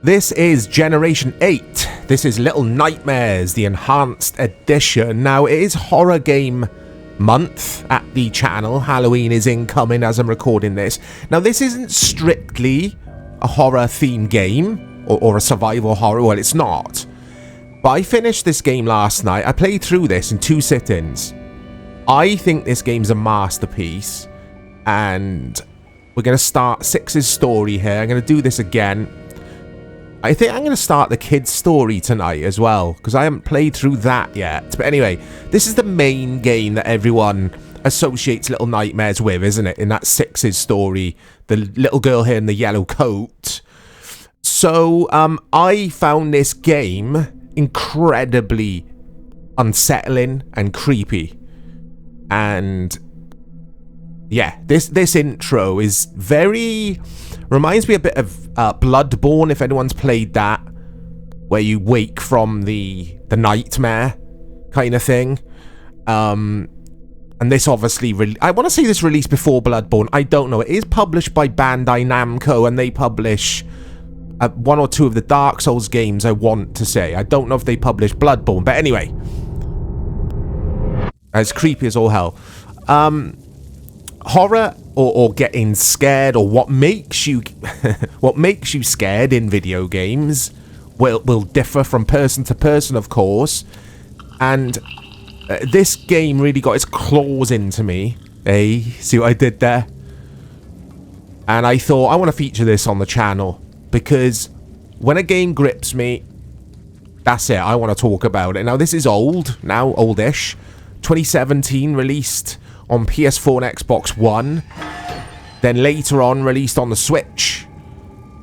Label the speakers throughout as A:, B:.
A: This is Generation 8. This is Little Nightmares, the Enhanced Edition. Now, it is horror game month at the channel. Halloween is incoming as I'm recording this. Now, this isn't strictly a horror-themed game or a survival horror. Well, it's not. But I finished this game last night. I played through this in 2 sit-ins. I think this game's a masterpiece. And we're going to start Six's story here. I'm going to do this again. I think I'm going to start the kid's story tonight as well, because I haven't played through that yet. But anyway, this is the main game that everyone associates Little Nightmares with, isn't it? In that Six's story, the little girl here in the yellow coat. So, I found this game incredibly unsettling and creepy. And yeah, this intro is very... reminds me a bit of Bloodborne, if anyone's played that, where you wake from the nightmare kind of thing. And this obviously... I want to say this released before Bloodborne. I don't know. It is published by Bandai Namco, and they publish 1 or 2 of the Dark Souls games, I want to say. I don't know if they publish Bloodborne, but anyway. As creepy as all hell. Horror or getting scared, or what makes you scared in video games will differ from person to person, of course. And this game really got its claws into me. Hey, see what I did there? And I thought I want to feature this on the channel, because when a game grips me, that's it. I want to talk about it. Now, this is old, now oldish. 2017 released on PS4 and Xbox One, then later on released on the Switch,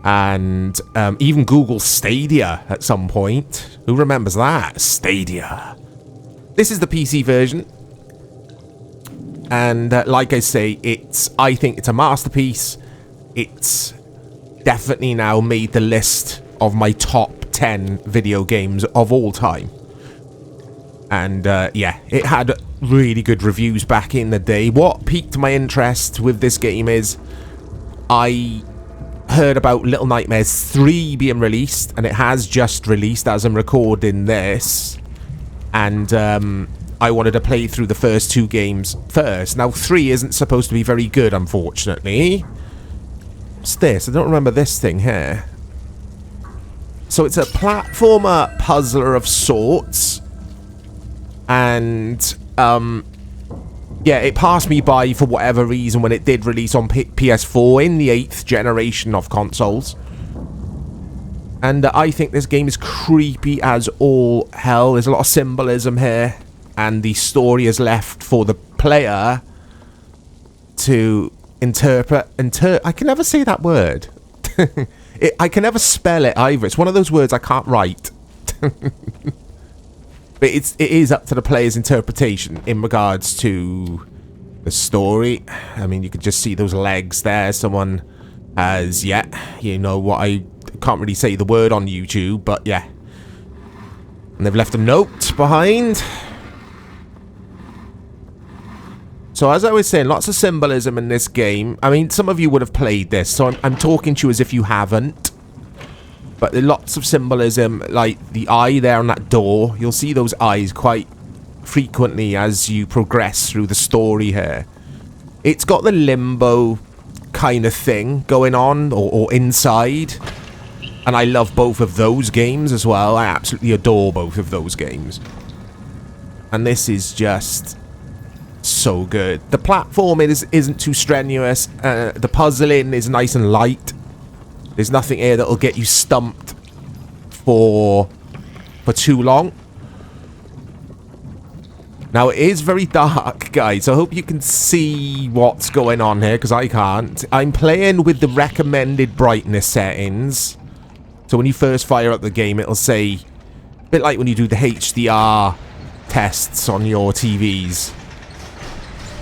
A: and even Google Stadia at some point. Who remembers that? Stadia. This is the PC version, and like I say, I think it's a masterpiece. It's definitely now made the list of my top 10 video games of all time. And yeah, it had really good reviews back in the day. What piqued my interest with this game is I heard about Little Nightmares 3 being released, and it has just released as I'm recording this. And I wanted to play through the first 2 games first. Now, 3 isn't supposed to be very good, unfortunately. What's this? I don't remember this thing here. So it's a platformer puzzler of sorts. And yeah, it passed me by for whatever reason when it did release on PS4 in the 8th generation of consoles. And I think this game is creepy as all hell. There's a lot of symbolism here, and the story is left for the player to interpret. I can never say that word. I can never spell it either. It's one of those words I can't write. But it is up to the player's interpretation in regards to the story. I mean, you could just see those legs there. Someone has, yeah, you know what, I can't really say the word on YouTube, but yeah. And they've left a note behind. So as I was saying, lots of symbolism in this game. I mean, some of you would have played this, so I'm talking to you as if you haven't. But there's lots of symbolism, like the eye there on that door. You'll see those eyes quite frequently as you progress through the story here. It's got the limbo kind of thing going on, or inside. And I love both of those games as well. I absolutely adore both of those games. And this is just so good. The platforming isn't too strenuous. The puzzling is nice and light. There's nothing here that'll get you stumped for too long. Now, it is very dark, guys. I hope you can see what's going on here, because I can't. I'm playing with the recommended brightness settings. So when you first fire up the game, it'll say, a bit like when you do the HDR tests on your TVs.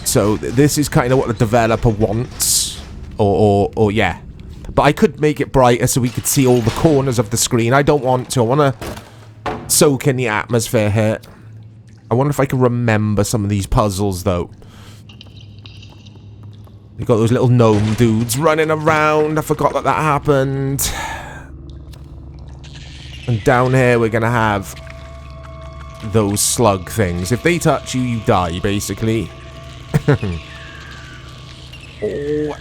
A: So this is kind of what the developer wants. Or yeah. But I could make it brighter so we could see all the corners of the screen. I don't want to. I want to soak in the atmosphere here. I wonder if I can remember some of these puzzles, though. You've got those little gnome dudes running around. I forgot that happened. And down here we're going to have those slug things. If they touch you, you die, basically. Oh.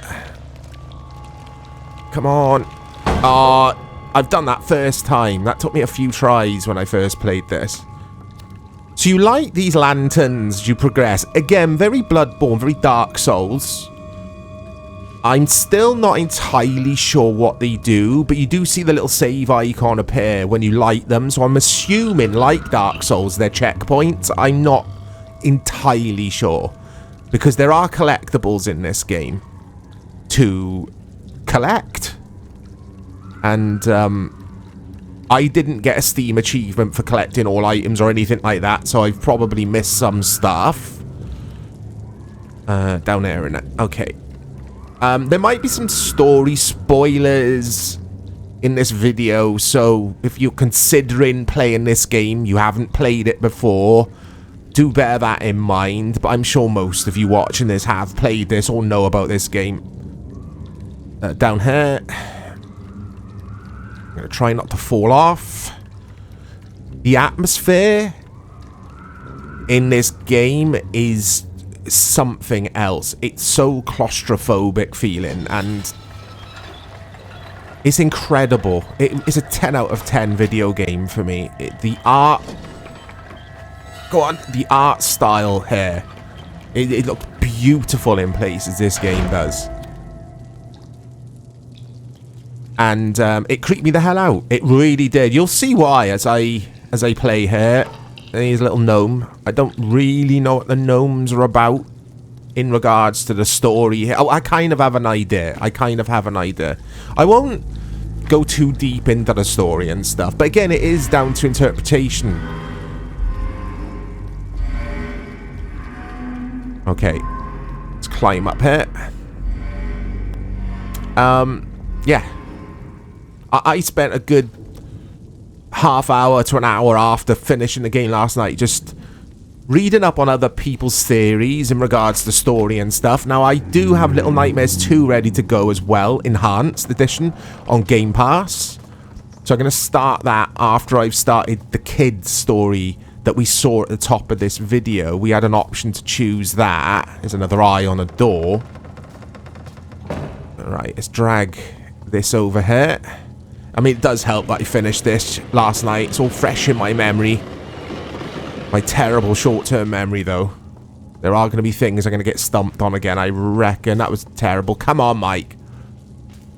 A: Come on. I've done that first time. That took me a few tries when I first played this. So you light these lanterns as you progress. Again, very Bloodborne, very Dark Souls. I'm still not entirely sure what they do, but you do see the little save icon appear when you light them. So I'm assuming, like Dark Souls, they're checkpoints. I'm not entirely sure, because there are collectibles in this game to collect. And I didn't get a Steam achievement for collecting all items or anything like that, so I've probably missed some stuff. Down there, innit? Okay. There might be some story spoilers in this video, so if you're considering playing this game, you haven't played it before, do bear that in mind. But I'm sure most of you watching this have played this or know about this game. Down here. I'm going to try not to fall off. The atmosphere in this game is something else. It's so claustrophobic feeling, and it's incredible. It's a 10 out of 10 video game for me. The art... Go on. The art style here. It looks beautiful in places, this game does. And it creeped me the hell out. It really did. You'll see why as I play here. Here's a little gnome. I don't really know what the gnomes are about in regards to the story here. Oh, I kind of have an idea. I won't go too deep into the story and stuff. But again, it is down to interpretation. Okay. Let's climb up here. Yeah. I spent a good half hour to an hour after finishing the game last night just reading up on other people's theories in regards to story and stuff. Now, I do have Little Nightmares 2 ready to go as well, Enhanced Edition, on Game Pass. So I'm going to start that after I've started the kids' story that we saw at the top of this video. We had an option to choose that. There's another eye on a door. Alright, let's drag this over here. I mean, it does help that I finished this last night. It's all fresh in my memory. My terrible short-term memory, though. There are going to be things I'm going to get stumped on again, I reckon. That was terrible. Come on, Mike.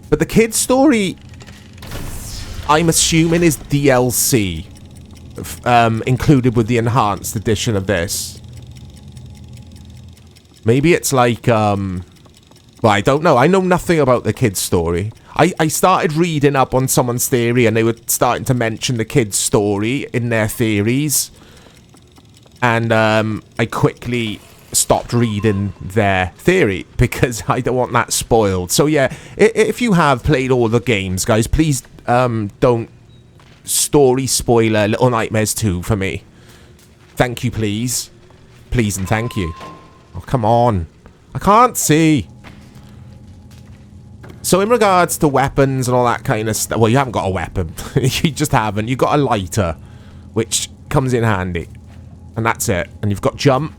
A: But the kid's story, I'm assuming, is DLC. Included with the enhanced edition of this. Maybe it's like, well, I don't know. I know nothing about the kid's story. I started reading up on someone's theory, and they were starting to mention the kid's story in their theories. And I quickly stopped reading their theory because I don't want that spoiled. So yeah, if you have played all the games, guys, please don't story spoiler Little Nightmares 2 for me. Thank you, please. Please and thank you. Oh, come on. I can't see. So in regards to weapons and all that kind of stuff, well, you haven't got a weapon. You just haven't. You've got a lighter, which comes in handy. And that's it. And you've got jump.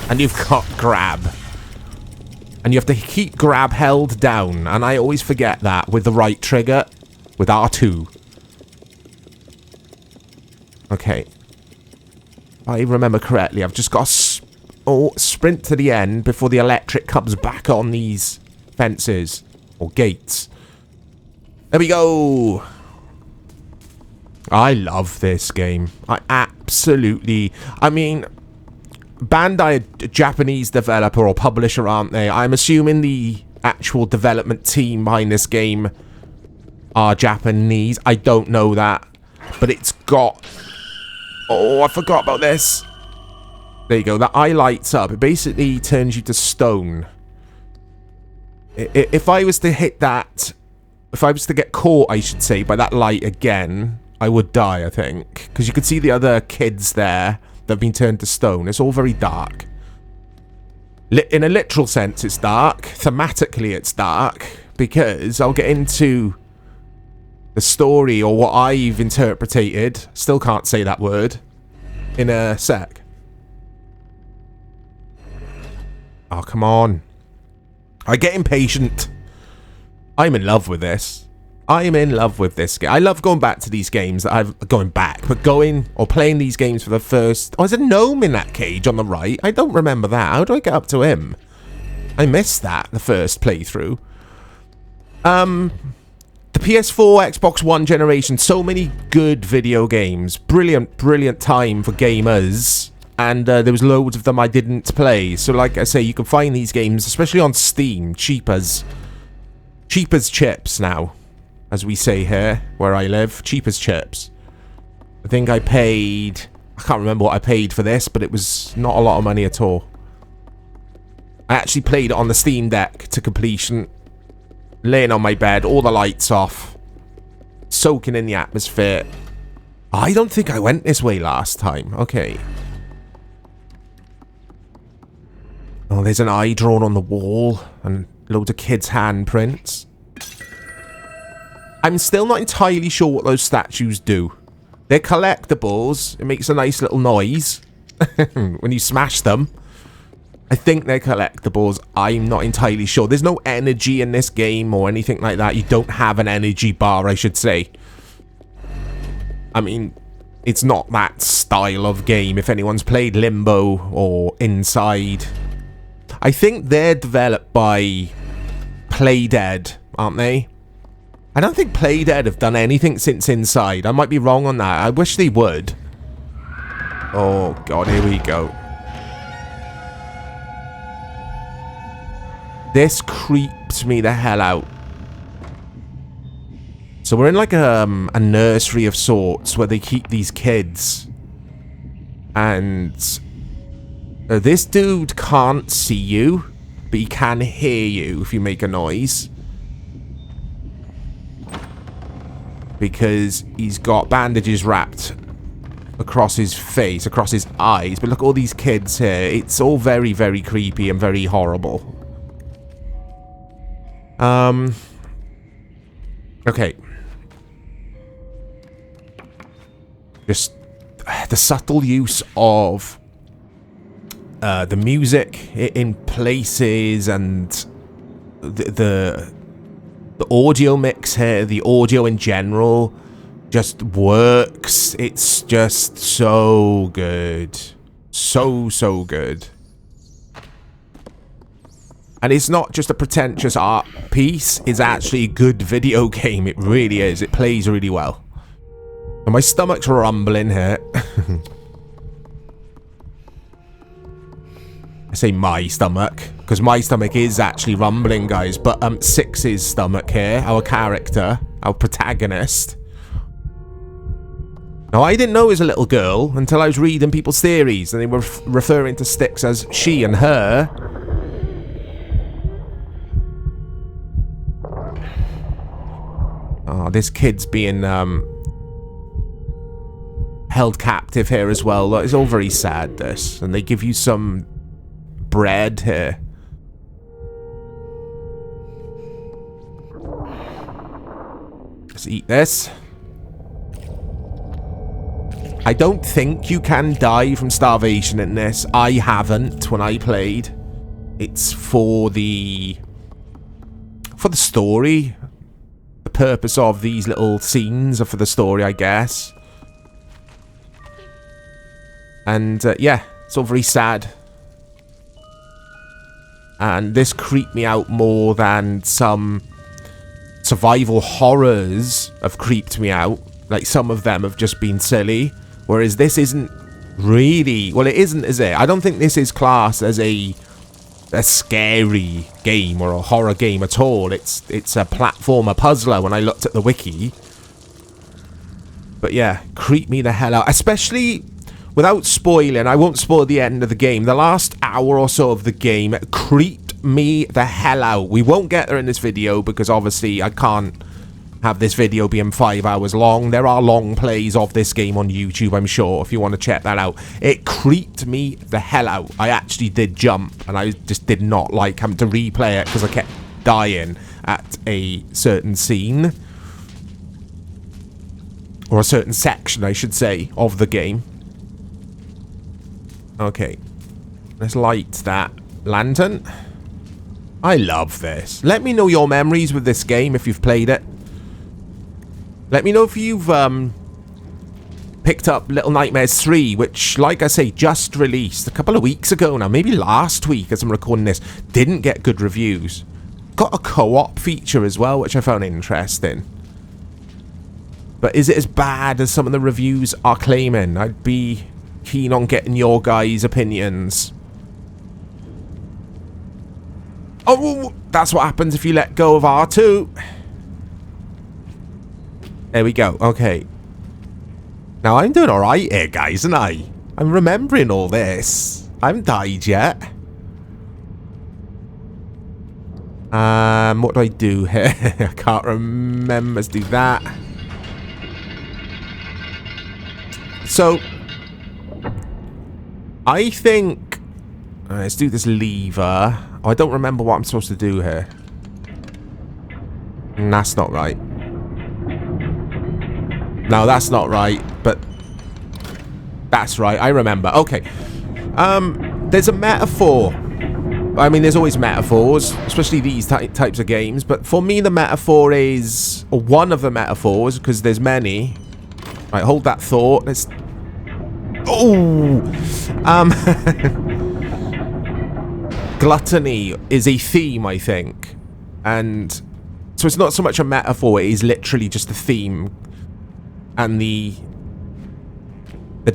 A: And you've got grab. And you have to keep grab held down. And I always forget that with the right trigger. With R2. Okay. If I remember correctly, I've just got to sprint to the end before the electric comes back on these fences. Or gates. There we go. I love this game. I absolutely... I mean, Bandai, a Japanese developer or publisher, aren't they? I'm assuming the actual development team behind this game are Japanese. I don't know that. But it's got... Oh, I forgot about this. There you go. That eye lights up. It basically turns you to stone. If I was to hit that... If I was to get caught, I should say, by that light again, I would die, I think. Because you can see the other kids there that have been turned to stone. It's all very dark. In a literal sense, it's dark. Thematically, it's dark. Because I'll get into the story, or what I've interpreted, still can't say that word, in a sec. Oh, come on. I get impatient. I'm in love with this. I'm in love with this game. I love going back to these games that I've... Going back, but going or playing these games for the first... Oh, there's a gnome in that cage on the right. I don't remember that. How do I get up to him? I missed that, the first playthrough. The PS4, Xbox One generation. So many good video games. Brilliant, brilliant time for gamers. And there was loads of them I didn't play. So like I say, you can find these games, especially on Steam, cheap as chips now. As we say here, where I live, cheap as chips. I think I paid... I can't remember what I paid for this, but it was not a lot of money at all. I actually played it on the Steam Deck to completion. Laying on my bed, all the lights off. Soaking in the atmosphere. I don't think I went this way last time. Okay. Oh, there's an eye drawn on the wall. And loads of kids' handprints. I'm still not entirely sure what those statues do. They're collectibles. It makes a nice little noise when you smash them. I think they're collectibles. I'm not entirely sure. There's no energy in this game or anything like that. You don't have an energy bar, I should say. I mean, it's not that style of game. If anyone's played Limbo or Inside. I think they're developed by Playdead, aren't they? I don't think Playdead have done anything since Inside. I might be wrong on that. I wish they would. Oh, God, here we go. This creeps me the hell out. So we're in like a nursery of sorts where they keep these kids. And this dude can't see you, but he can hear you if you make a noise. Because he's got bandages wrapped across his face, across his eyes. But look at all these kids here. It's all very, very creepy and very horrible. Okay. Just the subtle use of the music in places and the audio mix here, the audio in general, just works. It's just so good. So good. And it's not just a pretentious art piece, it's actually a good video game. It really is. It plays really well. And my stomach's rumbling here. I say my stomach, because my stomach is actually rumbling, guys. But Six's stomach here, our character, our protagonist. Now, I didn't know it was a little girl until I was reading people's theories, and they were referring to Styx as she and her. Oh, this kid's being held captive here as well. It's all very sad, this. And they give you some bread here. Let's eat this. I don't think you can die from starvation in this. I haven't when I played. It's for the story. The purpose of these little scenes are for the story, I guess. And yeah, it's all very sad. And this creeped me out more than some survival horrors have creeped me out. Like, some of them have just been silly. Whereas this isn't really... Well, it isn't, is it? I don't think this is classed as a scary game or a horror game at all. It's a platformer puzzler when I looked at the wiki. But yeah, creep me the hell out. Especially... Without spoiling, I won't spoil the end of the game. The last hour or so of the game creeped me the hell out. We won't get there in this video because obviously I can't have this video being 5 hours long. There are long plays of this game on YouTube, I'm sure, if you want to check that out. It creeped me the hell out. I actually did jump, and I just did not like having to replay it because I kept dying at a certain scene. Or a certain section, I should say, of the game. Okay. Let's light that lantern. I love this. Let me know your memories with this game if you've played it. Let me know if you've picked up Little Nightmares 3, which, like I say, just released a couple of weeks ago now. Maybe last week as I'm recording this. Didn't get good reviews. Got a co-op feature as well, which I found interesting. But is it as bad as some of the reviews are claiming? I'd be keen on getting your guys' opinions. Oh, that's what happens if you let go of R2. There we go. Okay. Now, I'm doing alright here, guys, and I'm remembering all this. I haven't died yet. What do I do here? I can't remember. Let's do that. So, I think... let's do this lever. Oh, I don't remember what I'm supposed to do here. That's not right. No, that's not right, but... that's right, I remember. Okay. There's a metaphor. I mean, there's always metaphors, especially these types of games, but for me the metaphor is... or one of the metaphors, because there's many. Right, hold that thought. Let's... oh! Gluttony is a theme, I think. And so it's not so much a metaphor, it is literally just a theme. And the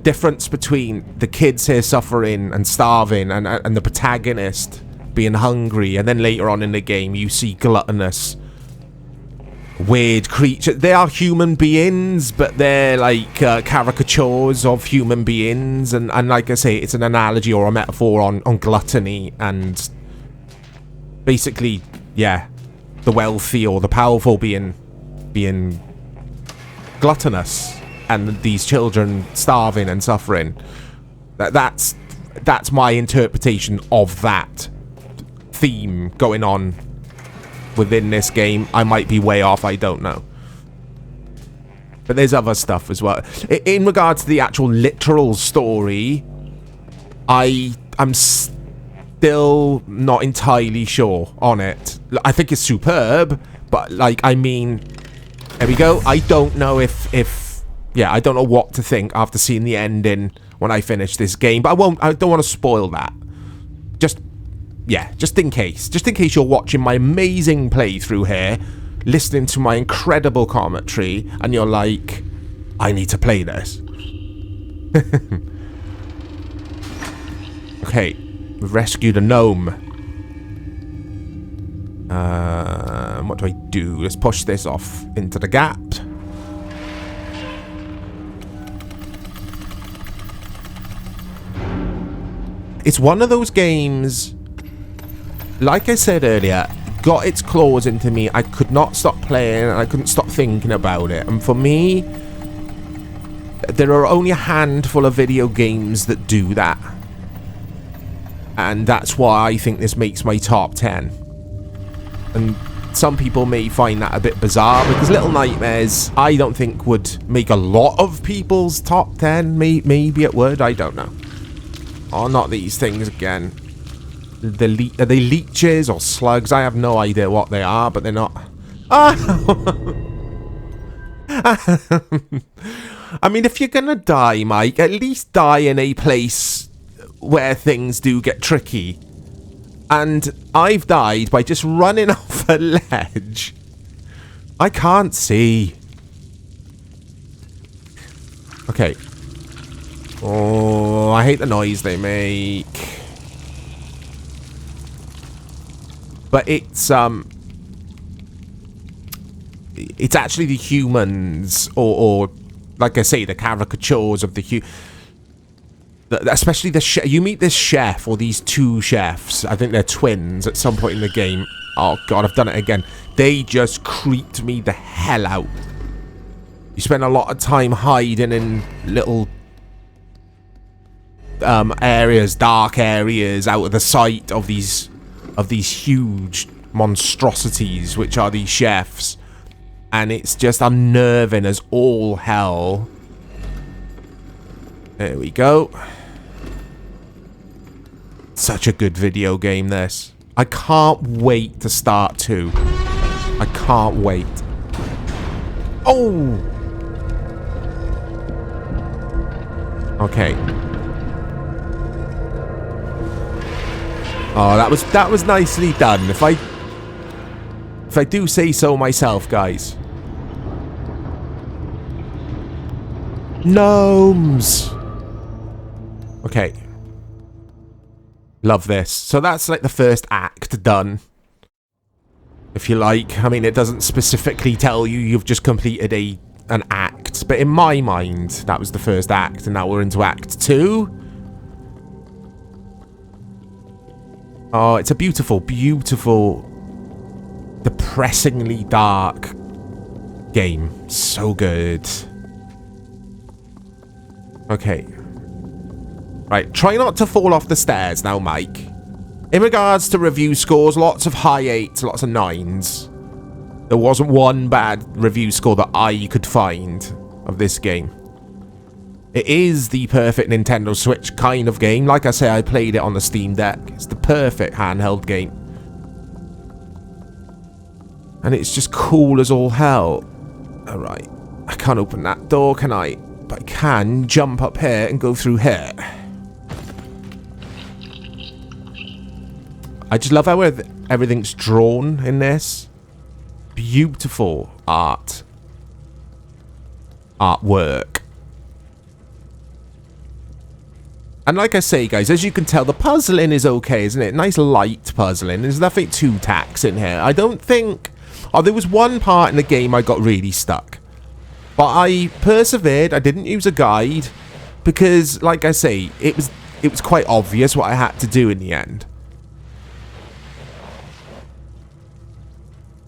A: difference between the kids here suffering and starving and the protagonist being hungry, and then later on in the game you see gluttonous weird creatures. They are human beings, but they're like caricatures of human beings, and like I say, it's an analogy or a metaphor on gluttony, and basically, yeah, the wealthy or the powerful being gluttonous, and these children starving and suffering. That's my interpretation of that theme going on within this game. I might be way off, I don't know. But there's other stuff as well. In regards to the actual literal story, I'm still not entirely sure on it. I think it's superb, but like, I mean, there we go. I don't know if yeah, I don't know what to think after seeing the ending when I finish this game, but I don't want to spoil that. Just in case you're watching my amazing playthrough here, listening to my incredible commentary, and you're like, I need to play this. Okay, we've rescued a gnome. What do I do? Let's push this off into the gap. It's one of those games, like I said earlier, got its claws into me. I could not stop playing, and I couldn't stop thinking about it. And for me, there are only a handful of video games that do that. And that's why I think this makes my top 10. And some people may find that a bit bizarre, because Little Nightmares, I don't think would make a lot of people's top 10. Maybe it would, I don't know. Oh, not these things again. Are they leeches or slugs? I have no idea what they are, but they're not. Ah! I mean, if you're gonna die, Mike, at least die in a place where things do get tricky. And I've died by just running off a ledge. I can't see. Okay. Oh, I hate the noise they make. But it's actually the humans, or like I say, the caricatures of the especially you meet this chef, or these two chefs. I think they're twins at some point in the game. Oh god, I've done it again. They just creeped me the hell out. You spend a lot of time hiding in little areas, dark areas, out of the sight of these huge monstrosities, which are these chefs. And it's just unnerving as all hell. There we go. Such a good video game, this. I can't wait to start 2. I can't wait. Oh! Okay. Oh, that was nicely done. If I do say so myself, guys. Gnomes. Okay. Love this. So that's like the first act done. If you like. I mean, it doesn't specifically tell you you've just completed an act. But in my mind, that was the first act. And now we're into Act 2. Oh, it's a beautiful, beautiful, depressingly dark game. So good. Okay. Right, try not to fall off the stairs now, Mike. In regards to review scores, lots of high 8s, lots of 9s. There wasn't one bad review score that I could find of this game. It is the perfect Nintendo Switch kind of game. Like I say, I played it on the Steam Deck. It's the perfect handheld game. And it's just cool as all hell. Alright, I can't open that door, can I? But I can jump up here and go through here. I just love how everything's drawn in this. Beautiful artwork. And like I say, guys, as you can tell, the puzzling is okay, isn't it? Nice light puzzling. There's nothing too taxing here. I don't think... Oh, there was one part in the game I got really stuck. But I persevered. I didn't use a guide. Because, like I say, it was quite obvious what I had to do in the end.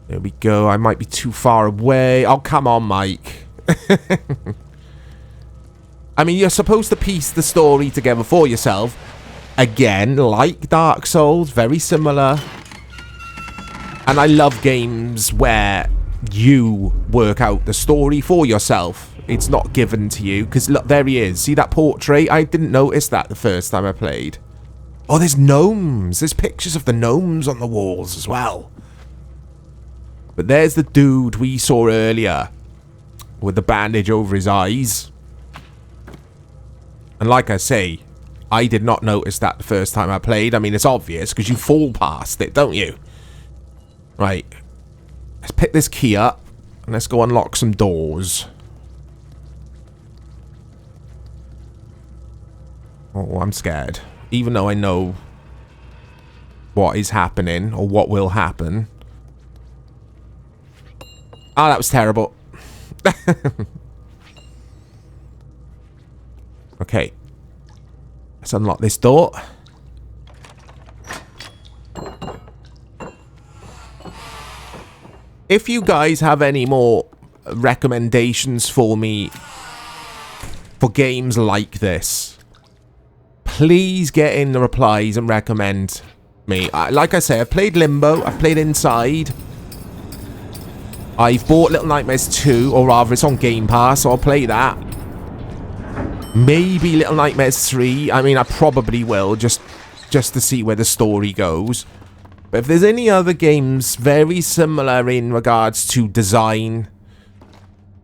A: There we go. I might be too far away. Oh, come on, Mike. I mean, you're supposed to piece the story together for yourself. Again, like Dark Souls, very similar. And I love games where you work out the story for yourself. It's not given to you. Because, look, there he is. See that portrait? I didn't notice that the first time I played. Oh, there's gnomes. There's pictures of the gnomes on the walls as well. But there's the dude we saw earlier with the bandage over his eyes. And like I say, I did not notice that the first time I played. I mean, it's obvious because you fall past it, don't you? Right. Let's pick this key up and let's go unlock some doors. Oh, I'm scared. Even though I know what is happening or what will happen. Ah, that was terrible. Okay. Let's unlock this door. If you guys have any more recommendations for me for games like this, please get in the replies and recommend me. Like I say, I've played Limbo, I've played Inside. I've bought Little Nightmares 2, or rather it's on Game Pass, so I'll play that. Maybe Little Nightmares 3. I mean, I probably will, just to see where the story goes. But if there's any other games very similar in regards to design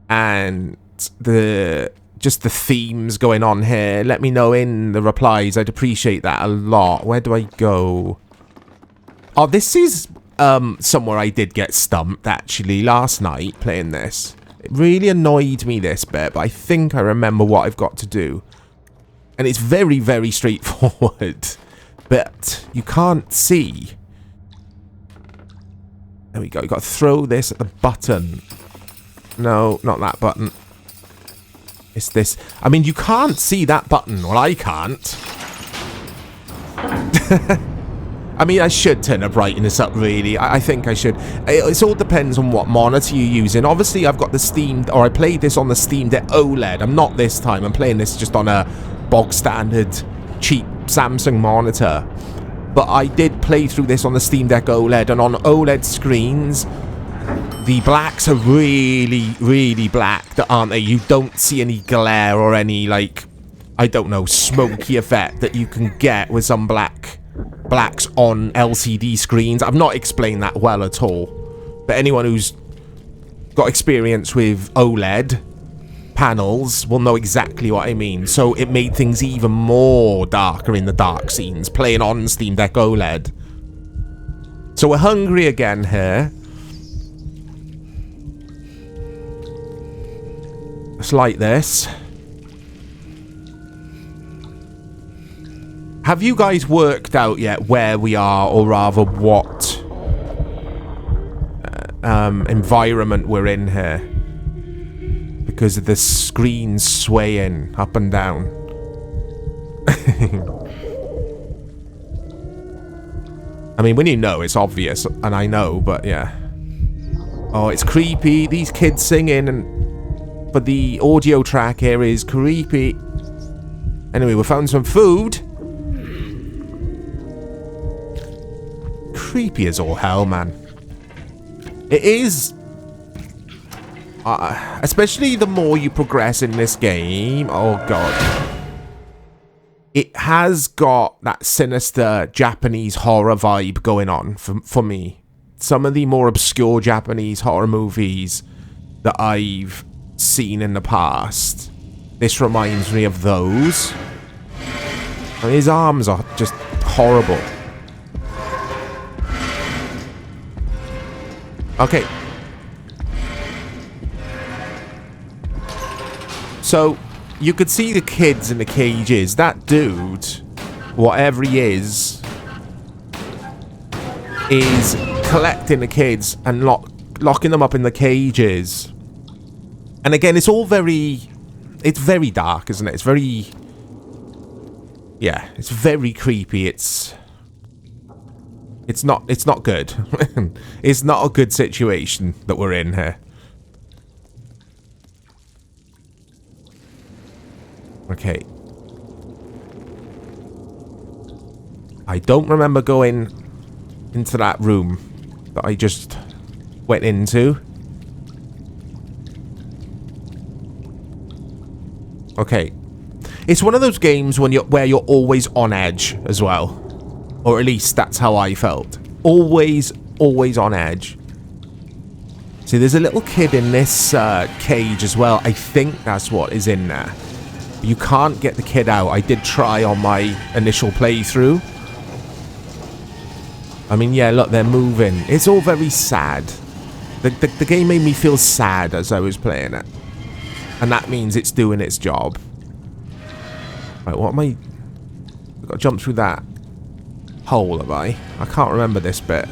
A: and just the themes going on here, let me know in the replies. I'd appreciate that a lot. Where do I go? Oh, this is somewhere I did get stumped, actually, last night playing this. It really annoyed me, this bit, but I think I remember what I've got to do. And it's very, very straightforward. But you can't see. There we go. You've got to throw this at the button. No, not that button. It's this. I mean, you can't see that button. Well, I can't. I mean, I should turn the brightness up, really. I think I should. It all depends on what monitor you're using. Obviously, I've got the Steam... Or I played this on the Steam Deck OLED. I'm not this time. I'm playing this just on a bog standard, cheap Samsung monitor. But I did play through this on the Steam Deck OLED. And on OLED screens, The blacks are really, really black, aren't they? You don't see any glare or any, like, I don't know, smoky effect that you can get with some blacks on LCD screens. I've not explained that well at all. But anyone who's got experience with OLED panels will know exactly what I mean. So it made things even more darker in the dark scenes, playing on Steam Deck OLED. So we're hungry again here. Let's light this. Have you guys worked out yet where we are, or rather what environment we're in here? Because of the screen swaying up and down. I mean, when you know, it's obvious, and I know, but yeah. Oh, it's creepy. These kids singing, and but the audio track here is creepy. Anyway, we found some food. Creepy as all hell, man. It is. Especially the more you progress in this game. Oh, God. It has got that sinister Japanese horror vibe going on for me. Some of the more obscure Japanese horror movies that I've seen in the past, this reminds me of those. I mean, his arms are just horrible. Okay. So, you could see the kids in the cages. That dude, whatever he is collecting the kids and locking them up in the cages. And again, it's all it's very dark, isn't it? It's very, yeah, it's very creepy. It's not good. It's not a good situation that we're in here. Okay. I don't remember going into that room that I just went into. Okay. It's one of those games where you're always on edge as well. Or at least that's how I felt. Always on edge. See, there's a little kid in this cage as well. I think that's what is in there. You can't get the kid out. I did try on my initial playthrough. I mean, yeah, look, they're moving. It's all very sad. The game made me feel sad as I was playing it. And that means it's doing its job. Right, what am I... I've got to jump through that hole, have I? I can't remember this bit.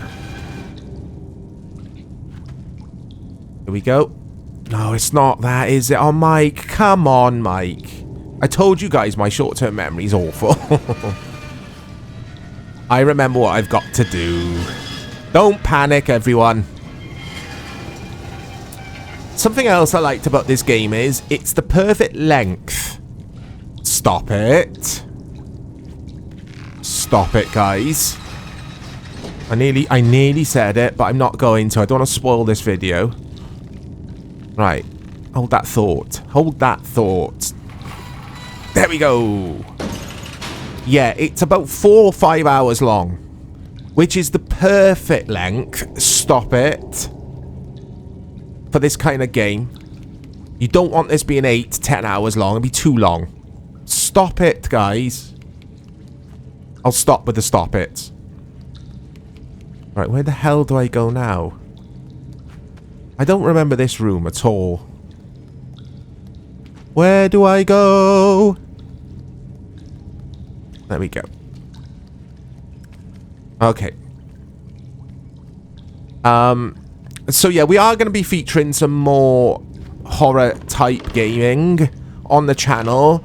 A: Here we go. No, it's not that, is it? Oh, Mike. Come on, Mike. I told you guys my short-term memory is awful. I remember what I've got to do. Don't panic, everyone. Something else I liked about this game is it's the perfect length. Stop it. Stop it, guys. I nearly said it, but I'm not going to. I don't want to spoil this video. Right. Hold that thought. Hold that thought. There we go. Yeah, it's about 4 or 5 hours long, which is the perfect length. Stop it. For this kind of game. You don't want this being 8, 10 hours long. It'd be too long. Stop it, guys. I'll stop with the stop it. Right, where the hell do I go now? I don't remember this room at all. Where do I go? There we go. Okay. So yeah, we are going to be featuring some more horror type gaming on the channel.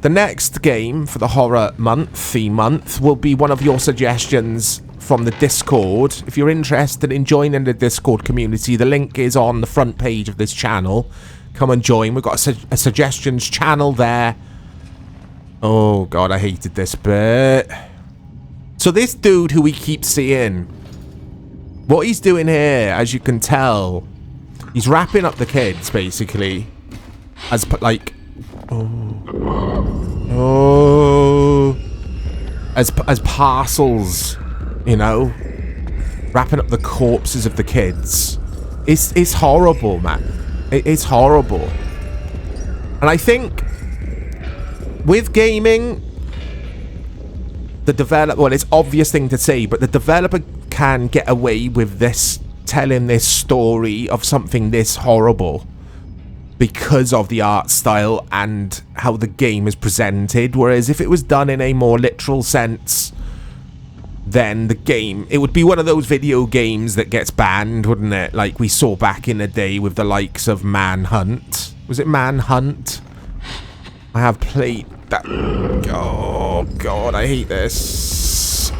A: The next game for the horror theme month, will be one of your suggestions from the Discord. If you're interested in joining the Discord community, the link is on the front page of this channel. Come and join. We've got a suggestions channel there. Oh god, I hated this bit. So this dude who we keep seeing, what he's doing here, as you can tell, He's wrapping up the kids, basically. As, like... As parcels, you know? Wrapping up the corpses of the kids. It's horrible, man. It's horrible. And I think... with gaming... the developer... well, it's an obvious thing to say, but the developer can get away with this... telling this story of something this horrible because of the art style and how the game is presented, whereas if it was done in a more literal sense, then the game, it would be one of those video games that gets banned, wouldn't it? Like we saw back in the day with the likes of Manhunt. Was it Manhunt? I have played that. Oh god, I hate this.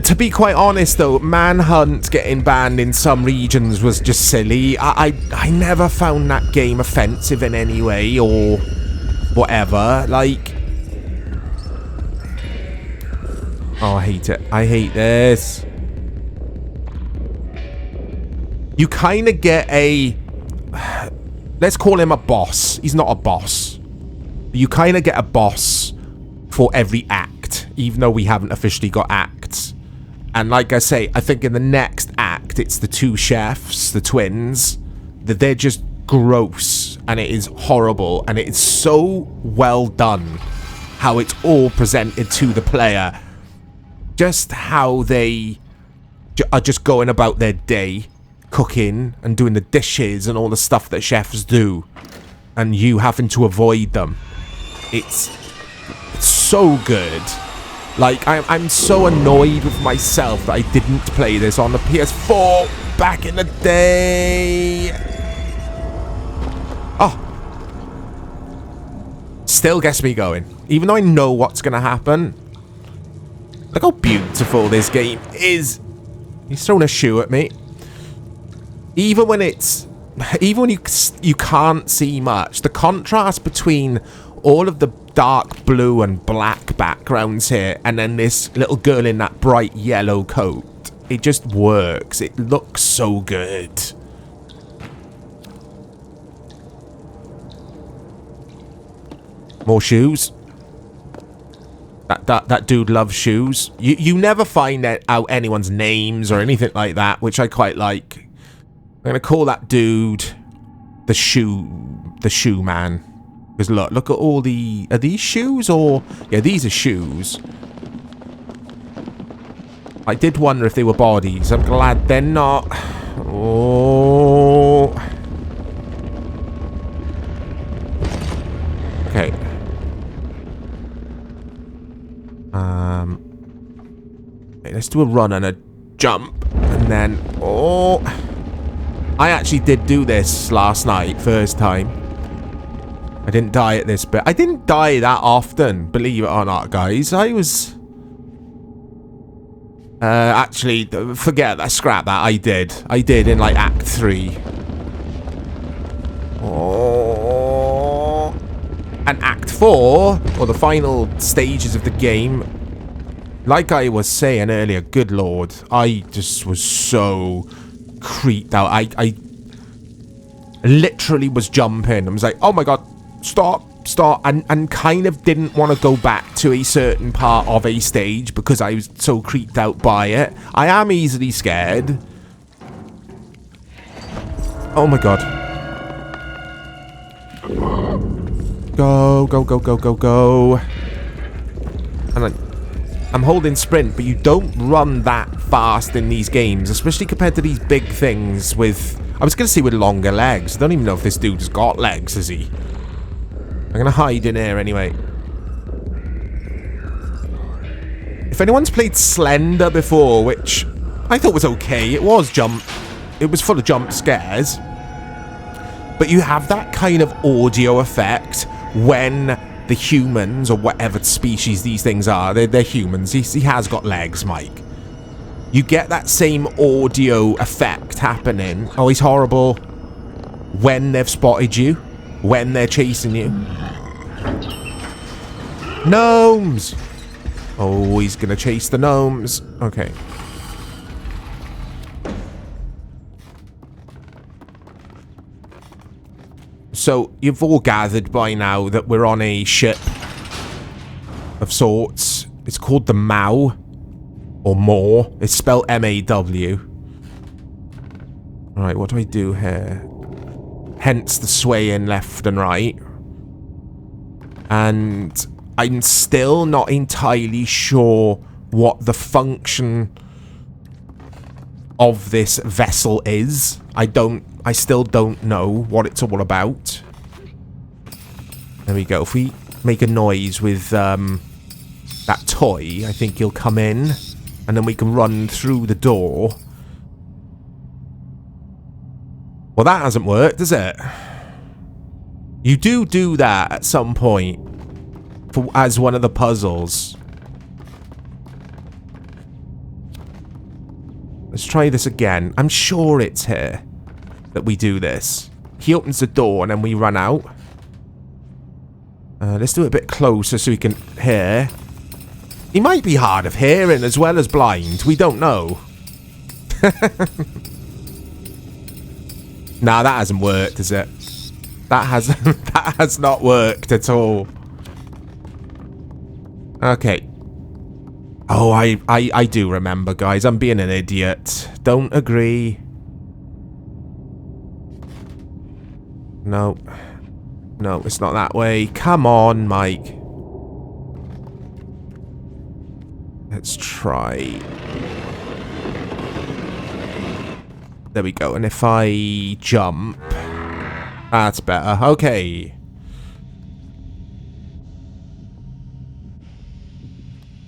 A: To be quite honest though, Manhunt getting banned in some regions was just silly. I never found that game offensive in any way or whatever. Like, oh, I hate it. I hate this. You kind of get a, let's call him a boss. He's not a boss. You kind of get a boss for every act, even though we haven't officially got acts. And like I say, I think in the next act, it's the two chefs, the twins, that they're just gross, and it is horrible, and it is so well done how it's all presented to the player. Just how they are just going about their day, cooking and doing the dishes and all the stuff that chefs do, and you having to avoid them. It's so good. Like, I'm so annoyed with myself that I didn't play this on the PS4 back in the day. Oh. Still gets me going. Even though I know what's going to happen. Look how beautiful this game is. He's throwing a shoe at me. Even when it's... even when you can't see much, the contrast between all of the dark blue and black backgrounds here, and then this little girl in that bright yellow coat, it just works. It looks so good. More shoes. That dude loves shoes. You never find out anyone's names or anything like that, which I quite like. I'm gonna call that dude the shoe man. Because look at all the... are these shoes or... yeah, these are shoes. I did wonder if they were bodies. I'm glad they're not. Oh. Okay. Okay, let's do a run and a jump. And then... oh. I actually did do this last night, first time. I didn't die at this bit. I didn't die that often, believe it or not, guys. I was... actually, forget that, scrap that. I did in, like, Act 3. Oh. And Act 4, or the final stages of the game, like I was saying earlier, good lord, I just was so creeped out. I literally was jumping. I was like, oh my god. Stop, and kind of didn't want to go back to a certain part of a stage because I was so creeped out by it. I am easily scared. Oh my god. Go, go, go, go, go, go. And I'm holding sprint, but you don't run that fast in these games, especially compared to these big things with... I was going to say with longer legs. I don't even know if this dude's got legs, has he? I'm going to hide in here anyway. If anyone's played Slender before, which I thought was okay, it was full of jump scares. But you have that kind of audio effect when the humans, or whatever species these things are, they're humans. He has got legs, Mike. You get that same audio effect happening. Oh, he's horrible. When they've spotted you. When they're chasing you. Gnomes! Oh, he's gonna chase the gnomes. Okay. So, you've all gathered by now that we're on a ship of sorts. It's called the Maw. Or Maw. It's spelled M-A-W. Right, what do I do here? Hence the swaying left and right. And I'm still not entirely sure what the function of this vessel is. I still don't know what it's all about. There we go. If we make a noise with that toy, I think he'll come in. And then we can run through the door. Well, that hasn't worked, has it? You do that at some point. As one of the puzzles. Let's try this again. I'm sure it's here that we do this. He opens the door and then we run out. Let's do it a bit closer so we can hear. He might be hard of hearing as well as blind. We don't know. Nah, that hasn't worked, has it? That has not worked at all. Okay. Oh, I do remember, guys. I'm being an idiot. Don't agree. No. No, it's not that way. Come on, Mike. Let's try. There we go. And if I jump... That's better. Okay.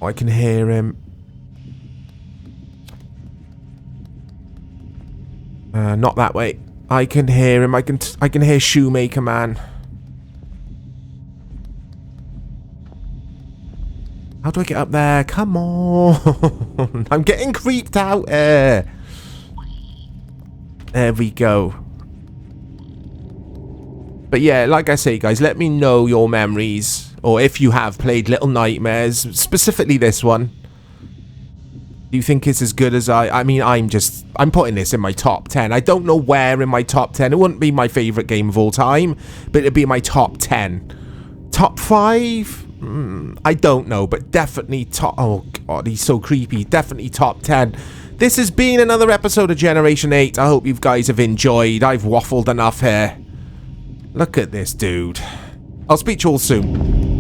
A: I can hear him. Not that way. I can hear him. I can hear Shoemaker Man. How do I get up there? Come on. I'm getting creeped out here. There we go. But yeah, like I say, guys, let me know your memories. Or if you have played Little Nightmares. Specifically this one. Do you think it's as good as I mean, I'm putting this in my top 10. I don't know where in my top 10. It wouldn't be my favourite game of all time. But it'd be my top 10. Top 5? I don't know, but definitely top... Oh, God, he's so creepy. Definitely top 10. This has been another episode of Generation 8. I hope you guys have enjoyed. I've waffled enough here. Look at this dude. I'll speak to you all soon.